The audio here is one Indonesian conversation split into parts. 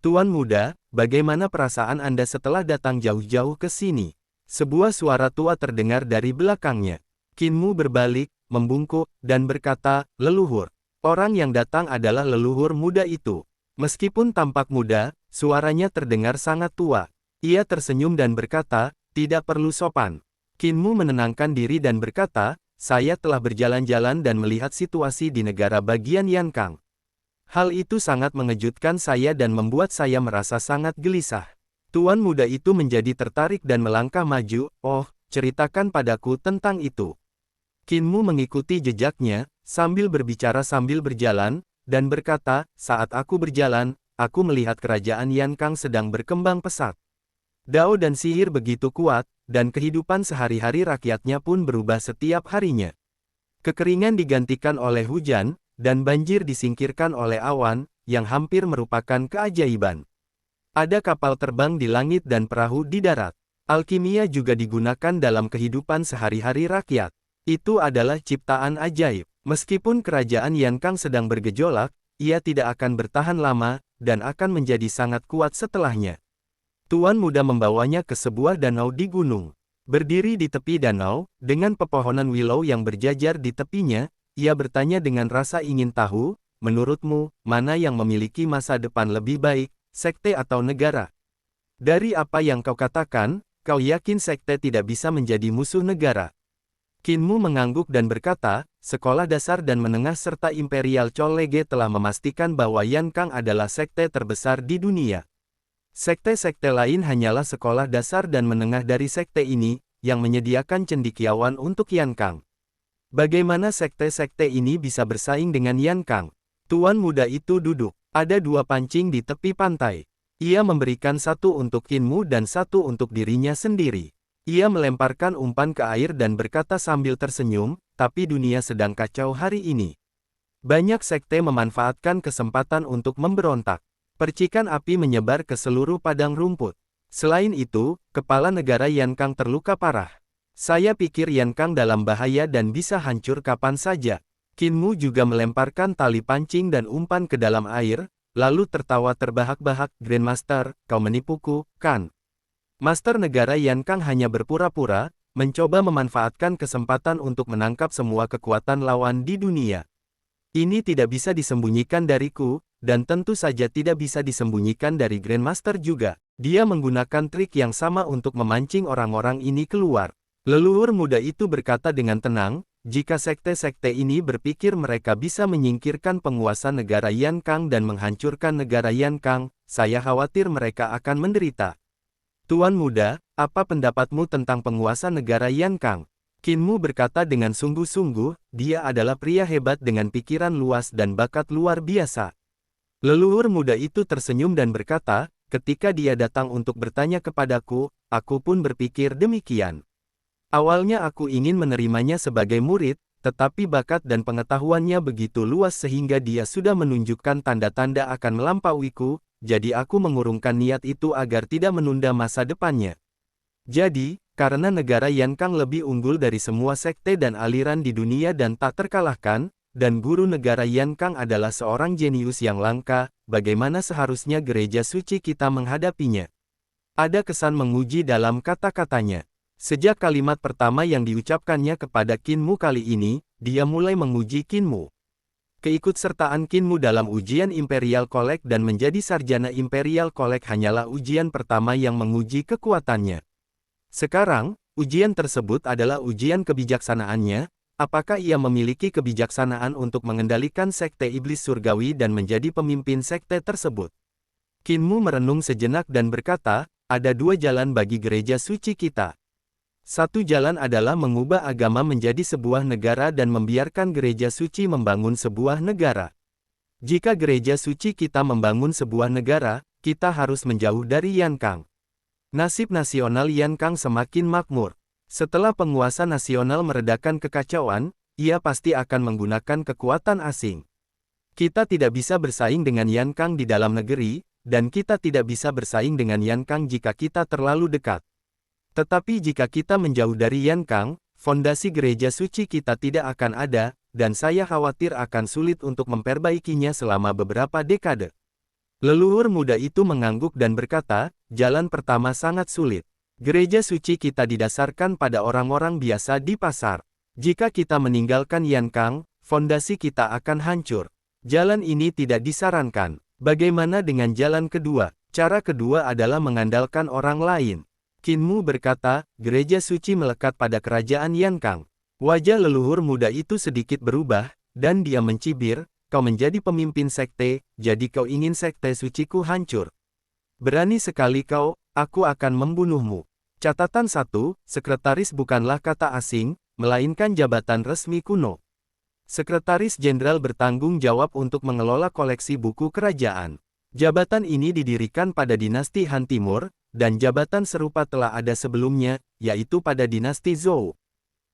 Tuan muda, bagaimana perasaan Anda setelah datang jauh-jauh ke sini? Sebuah suara tua terdengar dari belakangnya. Qin Mu berbalik, membungkuk, dan berkata, leluhur. Orang yang datang adalah leluhur muda itu. Meskipun tampak muda, suaranya terdengar sangat tua. Ia tersenyum dan berkata, tidak perlu sopan. Qin Mu menenangkan diri dan berkata, saya telah berjalan-jalan dan melihat situasi di negara bagian Yankang. Hal itu sangat mengejutkan saya dan membuat saya merasa sangat gelisah. Tuan muda itu menjadi tertarik dan melangkah maju, oh, ceritakan padaku tentang itu. Qin Mu mengikuti jejaknya, sambil berbicara sambil berjalan, dan berkata, saat aku berjalan, aku melihat kerajaan Yankang sedang berkembang pesat. Dao dan sihir begitu kuat, dan kehidupan sehari-hari rakyatnya pun berubah setiap harinya. Kekeringan digantikan oleh hujan, dan banjir disingkirkan oleh awan, yang hampir merupakan keajaiban. Ada kapal terbang di langit dan perahu di darat. Alkimia juga digunakan dalam kehidupan sehari-hari rakyat. Itu adalah ciptaan ajaib. Meskipun kerajaan Yankang sedang bergejolak, ia tidak akan bertahan lama, dan akan menjadi sangat kuat setelahnya. Tuan muda membawanya ke sebuah danau di gunung. Berdiri di tepi danau, dengan pepohonan willow yang berjajar di tepinya, ia bertanya dengan rasa ingin tahu, menurutmu, mana yang memiliki masa depan lebih baik, sekte atau negara? Dari apa yang kau katakan, kau yakin sekte tidak bisa menjadi musuh negara? Qin Mu mengangguk dan berkata, sekolah dasar dan menengah serta Imperial College telah memastikan bahwa Yankang adalah sekte terbesar di dunia. Sekte-sekte lain hanyalah sekolah dasar dan menengah dari sekte ini, yang menyediakan cendekiawan untuk Yankang. Bagaimana sekte-sekte ini bisa bersaing dengan Yankang? Tuan muda itu duduk. Ada dua pancing di tepi pantai. Ia memberikan satu untuk Qin Mu dan satu untuk dirinya sendiri. Ia melemparkan umpan ke air dan berkata sambil tersenyum, tapi dunia sedang kacau hari ini. Banyak sekte memanfaatkan kesempatan untuk memberontak. Percikan api menyebar ke seluruh padang rumput. Selain itu, kepala negara Yankang terluka parah. Saya pikir Yankang dalam bahaya dan bisa hancur kapan saja. Qin Mu juga melemparkan tali pancing dan umpan ke dalam air, lalu tertawa terbahak-bahak, Grandmaster, kau menipuku, kan? Master negara Yankang hanya berpura-pura, mencoba memanfaatkan kesempatan untuk menangkap semua kekuatan lawan di dunia. Ini tidak bisa disembunyikan dariku, dan tentu saja tidak bisa disembunyikan dari Grandmaster juga. Dia menggunakan trik yang sama untuk memancing orang-orang ini keluar. Leluhur muda itu berkata dengan tenang, jika sekte-sekte ini berpikir mereka bisa menyingkirkan penguasa negara Yankang dan menghancurkan negara Yankang, saya khawatir mereka akan menderita. Tuan muda, apa pendapatmu tentang penguasa negara Yankang? Qin Mu berkata dengan sungguh-sungguh, dia adalah pria hebat dengan pikiran luas dan bakat luar biasa. Leluhur muda itu tersenyum dan berkata, ketika dia datang untuk bertanya kepadaku, aku pun berpikir demikian. Awalnya aku ingin menerimanya sebagai murid, tetapi bakat dan pengetahuannya begitu luas sehingga dia sudah menunjukkan tanda-tanda akan melampauiku, jadi aku mengurungkan niat itu agar tidak menunda masa depannya. Jadi, karena negara Yankang lebih unggul dari semua sekte dan aliran di dunia dan tak terkalahkan, dan guru negara Yankang adalah seorang jenius yang langka, bagaimana seharusnya gereja suci kita menghadapinya? Ada kesan menguji dalam kata-katanya. Sejak kalimat pertama yang diucapkannya kepada Qin Mu kali ini, dia mulai menguji Qin Mu. Keikutsertaan Qin Mu dalam ujian Imperial College dan menjadi sarjana Imperial College hanyalah ujian pertama yang menguji kekuatannya. Sekarang, ujian tersebut adalah ujian kebijaksanaannya. Apakah ia memiliki kebijaksanaan untuk mengendalikan sekte iblis surgawi dan menjadi pemimpin sekte tersebut? Qin Mu merenung sejenak dan berkata, ada dua jalan bagi gereja suci kita. Satu jalan adalah mengubah agama menjadi sebuah negara dan membiarkan gereja suci membangun sebuah negara. Jika gereja suci kita membangun sebuah negara, kita harus menjauh dari Yankang. Nasib nasional Yankang semakin makmur. Setelah penguasa nasional meredakan kekacauan, ia pasti akan menggunakan kekuatan asing. Kita tidak bisa bersaing dengan Yankang di dalam negeri, dan kita tidak bisa bersaing dengan Yankang jika kita terlalu dekat. Tetapi jika kita menjauh dari Yankang, fondasi gereja suci kita tidak akan ada, dan saya khawatir akan sulit untuk memperbaikinya selama beberapa dekade. Leluhur muda itu mengangguk dan berkata, jalan pertama sangat sulit. Gereja suci kita didasarkan pada orang-orang biasa di pasar. Jika kita meninggalkan Yankang, fondasi kita akan hancur. Jalan ini tidak disarankan. Bagaimana dengan jalan kedua? Cara kedua adalah mengandalkan orang lain. Qin Mu berkata, gereja suci melekat pada kerajaan Yankang. Wajah leluhur muda itu sedikit berubah, dan dia mencibir, kau menjadi pemimpin sekte, jadi kau ingin sekte suciku hancur. Berani sekali kau, aku akan membunuhmu. Catatan 1, sekretaris bukanlah kata asing, melainkan jabatan resmi kuno. Sekretaris Jenderal bertanggung jawab untuk mengelola koleksi buku kerajaan. Jabatan ini didirikan pada dinasti Han Timur, dan jabatan serupa telah ada sebelumnya, yaitu pada dinasti Zhou.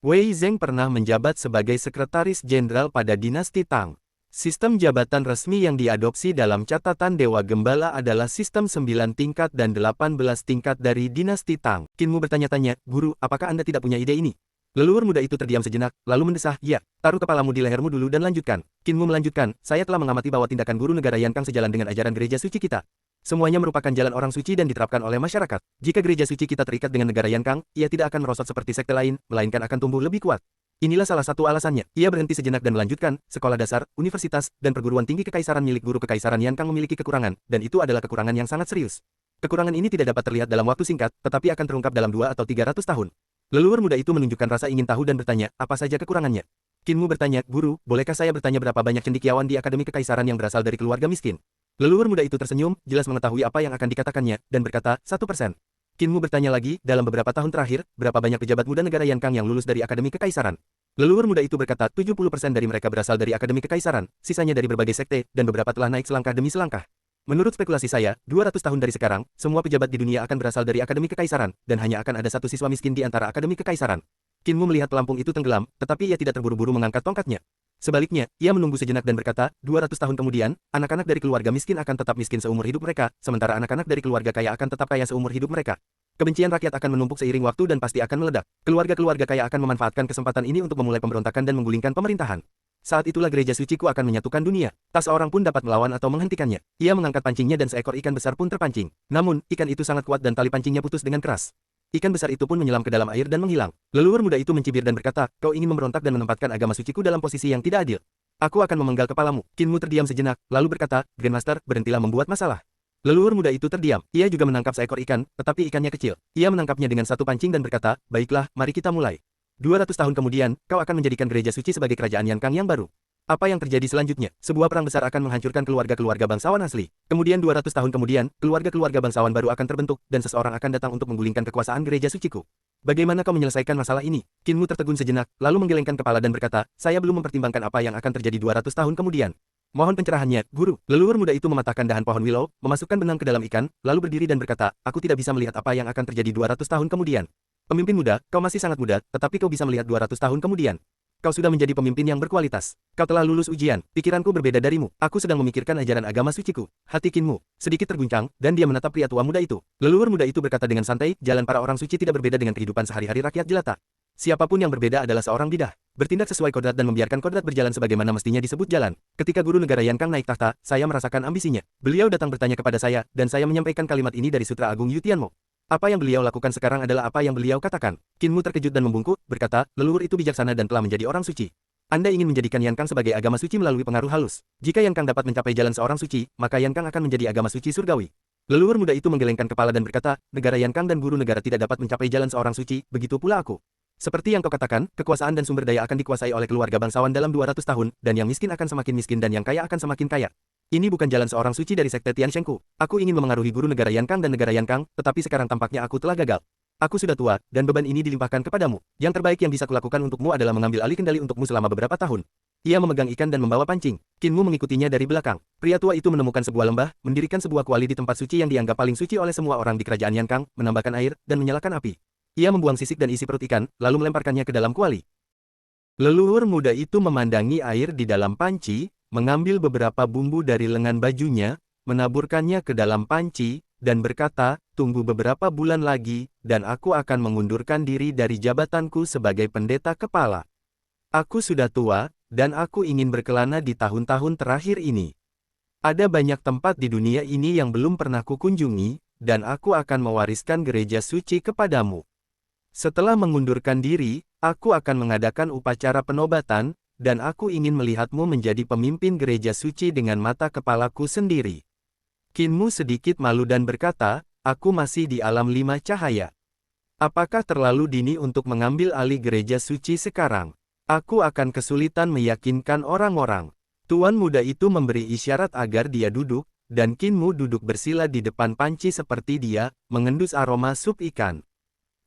Wei Zheng pernah menjabat sebagai sekretaris jenderal pada dinasti Tang. Sistem jabatan resmi yang diadopsi dalam catatan Dewa Gembala adalah sistem 9 tingkat dan 18 tingkat dari dinasti Tang. Qin Mu bertanya-tanya, guru, apakah Anda tidak punya ide ini? Leluhur muda itu terdiam sejenak, lalu mendesah, ya, taruh kepalamu di lehermu dulu dan lanjutkan. Qin Mu melanjutkan, saya telah mengamati bahwa tindakan guru negara Yankang sejalan dengan ajaran gereja suci kita. Semuanya merupakan jalan orang suci dan diterapkan oleh masyarakat. Jika gereja suci kita terikat dengan negara Yankang, ia tidak akan merosot seperti sekte lain, melainkan akan tumbuh lebih kuat. Inilah salah satu alasannya. Ia berhenti sejenak dan melanjutkan, sekolah dasar, universitas, dan perguruan tinggi kekaisaran milik guru kekaisaran Yankang memiliki kekurangan, dan itu adalah kekurangan yang sangat serius. Kekurangan ini tidak dapat terlihat dalam waktu singkat, tetapi akan terungkap dalam 2 atau 300 tahun. Leluhur muda itu menunjukkan rasa ingin tahu dan bertanya, apa saja kekurangannya? Qin Mu bertanya, guru, bolehkah saya bertanya berapa banyak cendekiawan di Akademi Kekaisaran yang berasal dari keluarga miskin? Leluhur muda itu tersenyum, jelas mengetahui apa yang akan dikatakannya, dan berkata, 1%. Qin Mu bertanya lagi, dalam beberapa tahun terakhir, berapa banyak pejabat muda negara Yankang yang lulus dari Akademi Kekaisaran? Leluhur muda itu berkata, 70% dari mereka berasal dari Akademi Kekaisaran, sisanya dari berbagai sekte, dan beberapa telah naik selangkah demi selangkah. Menurut spekulasi saya, 200 tahun dari sekarang, semua pejabat di dunia akan berasal dari Akademi Kekaisaran, dan hanya akan ada satu siswa miskin di antara Akademi Kekaisaran. Qin Mu melihat pelampung itu tenggelam, tetapi ia tidak terburu-buru mengangkat tongkatnya. Sebaliknya, ia menunggu sejenak dan berkata, 200 tahun kemudian, anak-anak dari keluarga miskin akan tetap miskin seumur hidup mereka, sementara anak-anak dari keluarga kaya akan tetap kaya seumur hidup mereka. Kebencian rakyat akan menumpuk seiring waktu dan pasti akan meledak. Keluarga-keluarga kaya akan memanfaatkan kesempatan ini untuk memulai pemberontakan dan menggulingkan pemerintahan. Saat itulah gereja suciku akan menyatukan dunia. Tak seorang pun dapat melawan atau menghentikannya. Ia mengangkat pancingnya dan seekor ikan besar pun terpancing. Namun, ikan itu sangat kuat dan tali pancingnya putus dengan keras. Ikan besar itu pun menyelam ke dalam air dan menghilang. Leluhur muda itu mencibir dan berkata, kau ingin memberontak dan menempatkan agama suciku dalam posisi yang tidak adil. Aku akan memenggal kepalamu. Qin Mu terdiam sejenak, lalu berkata, Grandmaster, berhentilah membuat masalah. Leluhur muda itu terdiam. Ia juga menangkap seekor ikan, tetapi ikannya kecil. Ia menangkapnya dengan satu pancing dan berkata, baiklah, mari kita mulai. 200 tahun kemudian, kau akan menjadikan gereja suci sebagai kerajaan Yankang yang baru. Apa yang terjadi selanjutnya? Sebuah perang besar akan menghancurkan keluarga-keluarga bangsawan asli. Kemudian 200 tahun kemudian, keluarga-keluarga bangsawan baru akan terbentuk, dan seseorang akan datang untuk menggulingkan kekuasaan gereja suciku. Bagaimana kau menyelesaikan masalah ini? Qin Mu tertegun sejenak, lalu menggelengkan kepala dan berkata, saya belum mempertimbangkan apa yang akan terjadi 200 tahun kemudian. Mohon pencerahannya, guru. Leluhur muda itu mematahkan dahan pohon willow, memasukkan benang ke dalam ikan, lalu berdiri dan berkata, aku tidak bisa melihat apa yang akan terjadi 200 tahun kemudian. Pemimpin muda, kau masih sangat muda, tetapi kau bisa melihat 200 tahun kemudian. Kau sudah menjadi pemimpin yang berkualitas. Kau telah lulus ujian. Pikiranku berbeda darimu. Aku sedang memikirkan ajaran agama suciku. Hati Qin Mu sedikit terguncang, dan dia menatap pria tua muda itu. Leluhur muda itu berkata dengan santai, jalan para orang suci tidak berbeda dengan kehidupan sehari-hari rakyat jelata. Siapapun yang berbeda adalah seorang bidah. Bertindak sesuai kodrat dan membiarkan kodrat berjalan sebagaimana mestinya disebut jalan. Ketika guru negara Yankang naik tahta, saya merasakan ambisinya. Beliau datang bertanya kepada saya, dan saya menyampaikan kalimat ini dari Sutra Agung Yutianmo. Apa yang beliau lakukan sekarang adalah apa yang beliau katakan. Qin Mu terkejut dan membungkuk, berkata, leluhur itu bijaksana dan telah menjadi orang suci. Anda ingin menjadikan Yankang sebagai agama suci melalui pengaruh halus. Jika Yankang dapat mencapai jalan seorang suci, maka Yankang akan menjadi agama suci surgawi. Leluhur muda itu menggelengkan kepala dan berkata, negara Yankang dan guru negara tidak dapat mencapai jalan seorang suci, begitu pula aku. Seperti yang kau katakan, kekuasaan dan sumber daya akan dikuasai oleh keluarga bangsawan dalam 200 tahun, dan yang miskin akan semakin miskin dan yang kaya akan semakin kaya. Ini bukan jalan seorang suci dari sekte Tianshengku. Aku ingin memengaruhi guru negara Yankang dan negara Yankang, tetapi sekarang tampaknya aku telah gagal. Aku sudah tua, dan beban ini dilimpahkan kepadamu. Yang terbaik yang bisa kulakukan untukmu adalah mengambil alih kendali untukmu selama beberapa tahun. Ia memegang ikan dan membawa pancing. Qin Mu mengikutinya dari belakang. Pria tua itu menemukan sebuah lembah, mendirikan sebuah kuali di tempat suci yang dianggap paling suci oleh semua orang di kerajaan Yankang, menambahkan air, dan menyalakan api. Ia membuang sisik dan isi perut ikan, lalu melemparkannya ke dalam kuali. Leluhur muda itu memandangi air di dalam panci, mengambil beberapa bumbu dari lengan bajunya, menaburkannya ke dalam panci, dan berkata, tunggu beberapa bulan lagi, dan aku akan mengundurkan diri dari jabatanku sebagai pendeta kepala. Aku sudah tua, dan aku ingin berkelana di tahun-tahun terakhir ini. Ada banyak tempat di dunia ini yang belum pernah kukunjungi, dan aku akan mewariskan gereja suci kepadamu. Setelah mengundurkan diri, aku akan mengadakan upacara penobatan, dan aku ingin melihatmu menjadi pemimpin gereja suci dengan mata kepalaku sendiri. Qin Mu sedikit malu dan berkata, aku masih di alam 5 cahaya. Apakah terlalu dini untuk mengambil alih gereja suci sekarang? Aku akan kesulitan meyakinkan orang-orang. Tuan muda itu memberi isyarat agar dia duduk, dan Qin Mu duduk bersila di depan panci seperti dia, mengendus aroma sup ikan.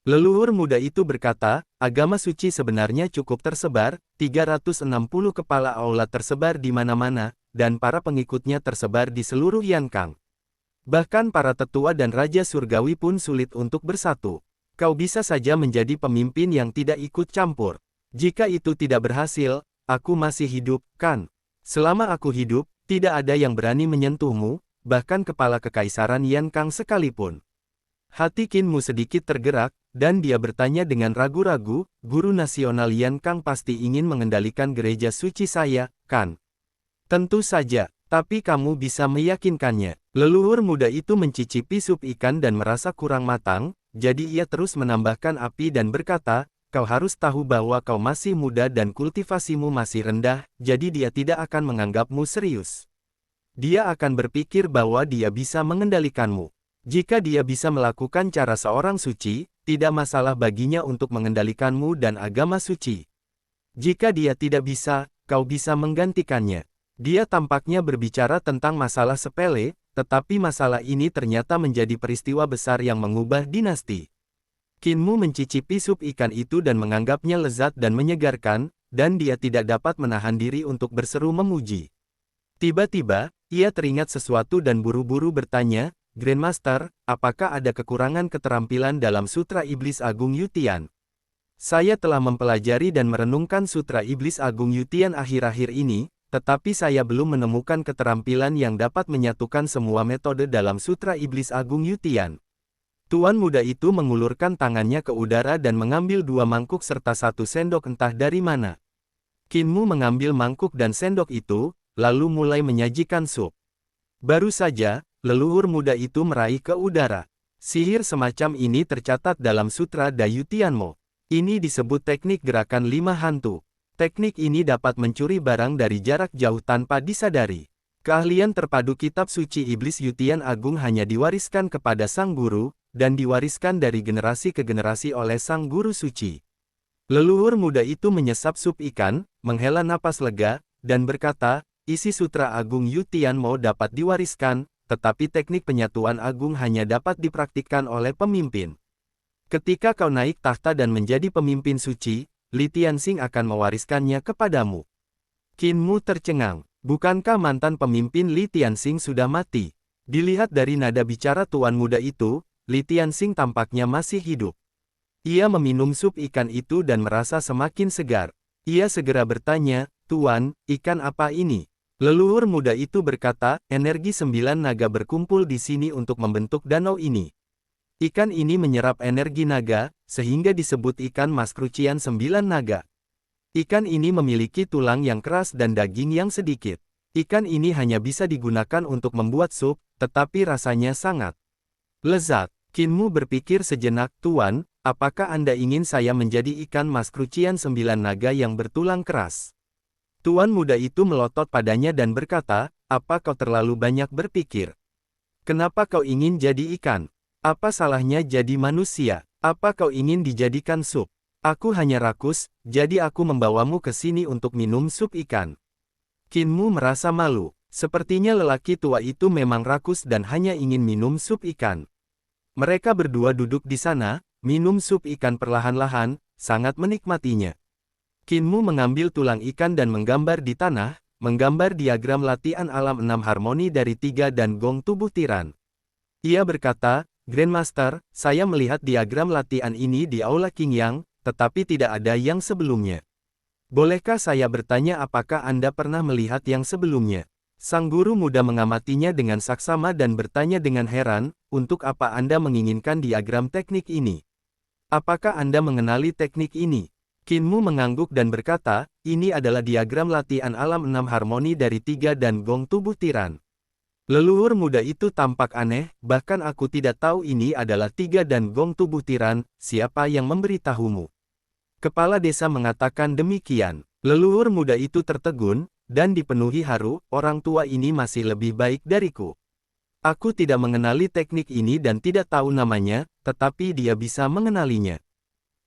Leluhur muda itu berkata, agama suci sebenarnya cukup tersebar, 360 kepala aula tersebar di mana-mana, dan para pengikutnya tersebar di seluruh Yankang. Bahkan para tetua dan raja surgawi pun sulit untuk bersatu. Kau bisa saja menjadi pemimpin yang tidak ikut campur. Jika itu tidak berhasil, aku masih hidup, kan? Selama aku hidup, tidak ada yang berani menyentuhmu, bahkan kepala kekaisaran Yankang sekalipun. Hati Qin Mu sedikit tergerak, dan dia bertanya dengan ragu-ragu, guru nasional Yankang pasti ingin mengendalikan gereja suci saya, kan? Tentu saja, tapi kamu bisa meyakinkannya. Leluhur muda itu mencicipi sup ikan dan merasa kurang matang, jadi ia terus menambahkan api dan berkata, kau harus tahu bahwa kau masih muda dan kultivasimu masih rendah, jadi dia tidak akan menganggapmu serius. Dia akan berpikir bahwa dia bisa mengendalikanmu. Jika dia bisa melakukan cara seorang suci, tidak masalah baginya untuk mengendalikanmu dan agama suci. Jika dia tidak bisa, kau bisa menggantikannya. Dia tampaknya berbicara tentang masalah sepele, tetapi masalah ini ternyata menjadi peristiwa besar yang mengubah dinasti. Qin Mu mencicipi sup ikan itu dan menganggapnya lezat dan menyegarkan, dan dia tidak dapat menahan diri untuk berseru memuji. Tiba-tiba, ia teringat sesuatu dan buru-buru bertanya, Grandmaster, apakah ada kekurangan keterampilan dalam Sutra Iblis Agung Yutian? Saya telah mempelajari dan merenungkan Sutra Iblis Agung Yutian akhir-akhir ini, tetapi saya belum menemukan keterampilan yang dapat menyatukan semua metode dalam Sutra Iblis Agung Yutian. Tuan muda itu mengulurkan tangannya ke udara dan mengambil 2 mangkuk serta 1 sendok entah dari mana. Qin Mu mengambil mangkuk dan sendok itu, lalu mulai menyajikan sup. Baru saja, leluhur muda itu meraih ke udara. Sihir semacam ini tercatat dalam Sutra Dayutianmo. Ini disebut teknik gerakan 5 hantu. Teknik ini dapat mencuri barang dari jarak jauh tanpa disadari. Keahlian terpadu kitab suci Iblis Yutian Agung hanya diwariskan kepada sang guru, dan diwariskan dari generasi ke generasi oleh sang guru suci. Leluhur muda itu menyesap sup ikan, menghela napas lega, dan berkata, isi Sutra Agung Yutianmo dapat diwariskan, tetapi teknik penyatuan agung hanya dapat dipraktikkan oleh pemimpin. Ketika kau naik tahta dan menjadi pemimpin suci, Li Tianxing akan mewariskannya kepadamu. Qin Mu tercengang. Bukankah mantan pemimpin Li Tianxing sudah mati? Dilihat dari nada bicara tuan muda itu, Li Tianxing tampaknya masih hidup. Ia meminum sup ikan itu dan merasa semakin segar. Ia segera bertanya, Tuan, ikan apa ini? Leluhur muda itu berkata, energi 9 naga berkumpul di sini untuk membentuk danau ini. Ikan ini menyerap energi naga, sehingga disebut ikan mas krucian 9 naga. Ikan ini memiliki tulang yang keras dan daging yang sedikit. Ikan ini hanya bisa digunakan untuk membuat sup, tetapi rasanya sangat lezat. Qin Mu berpikir sejenak, Tuan, apakah Anda ingin saya menjadi ikan mas krucian 9 naga yang bertulang keras? Tuan muda itu melotot padanya dan berkata, apa kau terlalu banyak berpikir? Kenapa kau ingin jadi ikan? Apa salahnya jadi manusia? Apa kau ingin dijadikan sup? Aku hanya rakus, jadi aku membawamu ke sini untuk minum sup ikan. Qin Mu merasa malu. Sepertinya lelaki tua itu memang rakus dan hanya ingin minum sup ikan. Mereka berdua duduk di sana, minum sup ikan perlahan-lahan, sangat menikmatinya. Qin Mu mengambil tulang ikan dan menggambar di tanah, menggambar diagram latihan alam 6 harmoni dari 3 dan gong tubuh tiran. Ia berkata, Grandmaster, saya melihat diagram latihan ini di Aula Qingyang, tetapi tidak ada yang sebelumnya. Bolehkah saya bertanya apakah Anda pernah melihat yang sebelumnya? Sang guru muda mengamatinya dengan saksama dan bertanya dengan heran, untuk apa Anda menginginkan diagram teknik ini? Apakah Anda mengenali teknik ini? Qin Mu mengangguk dan berkata, ini adalah diagram latihan alam 6 harmoni dari 3 dan gong tubuh tiran. Leluhur muda itu tampak aneh, bahkan aku tidak tahu ini adalah tiga dan gong tubuh tiran, siapa yang memberitahumu? Kepala desa mengatakan demikian. Leluhur muda itu tertegun, dan dipenuhi haru, orang tua ini masih lebih baik dariku. Aku tidak mengenali teknik ini dan tidak tahu namanya, tetapi dia bisa mengenalinya.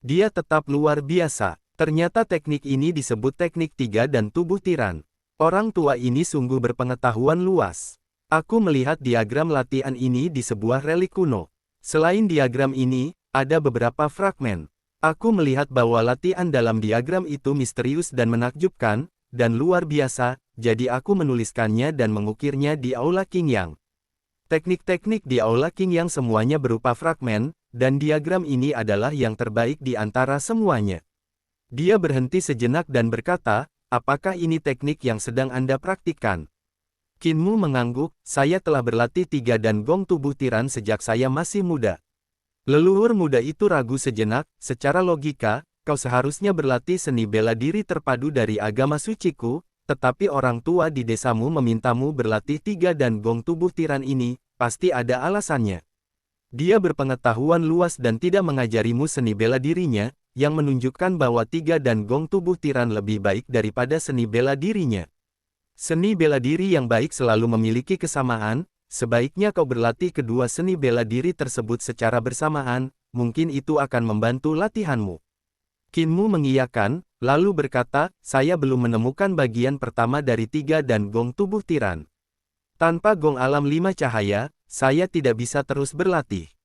Dia tetap luar biasa. Ternyata teknik ini disebut teknik tiga dan tubuh tiran. Orang tua ini sungguh berpengetahuan luas. Aku melihat diagram latihan ini di sebuah relik kuno. Selain diagram ini, ada beberapa fragmen. Aku melihat bahwa latihan dalam diagram itu misterius dan menakjubkan, dan luar biasa, jadi aku menuliskannya dan mengukirnya di Aula Qingyang. Teknik-teknik di Aula Qingyang semuanya berupa fragmen, dan diagram ini adalah yang terbaik di antara semuanya. Dia berhenti sejenak dan berkata, apakah ini teknik yang sedang Anda praktikkan? Qinmu mengangguk, saya telah berlatih tiga dan gong tubuh tiran sejak saya masih muda. Leluhur muda itu ragu sejenak, secara logika, kau seharusnya berlatih seni bela diri terpadu dari agama suciku, tetapi orang tua di desamu memintamu berlatih tiga dan gong tubuh tiran ini, pasti ada alasannya. Dia berpengetahuan luas dan tidak mengajarimu seni bela dirinya, yang menunjukkan bahwa tiga dan gong tubuh tiran lebih baik daripada seni bela dirinya. Seni bela diri yang baik selalu memiliki kesamaan, sebaiknya kau berlatih kedua seni bela diri tersebut secara bersamaan, mungkin itu akan membantu latihanmu. Qinmu mengiyakan, lalu berkata, saya belum menemukan bagian pertama dari tiga dan gong tubuh tiran. Tanpa gong alam lima cahaya, saya tidak bisa terus berlatih.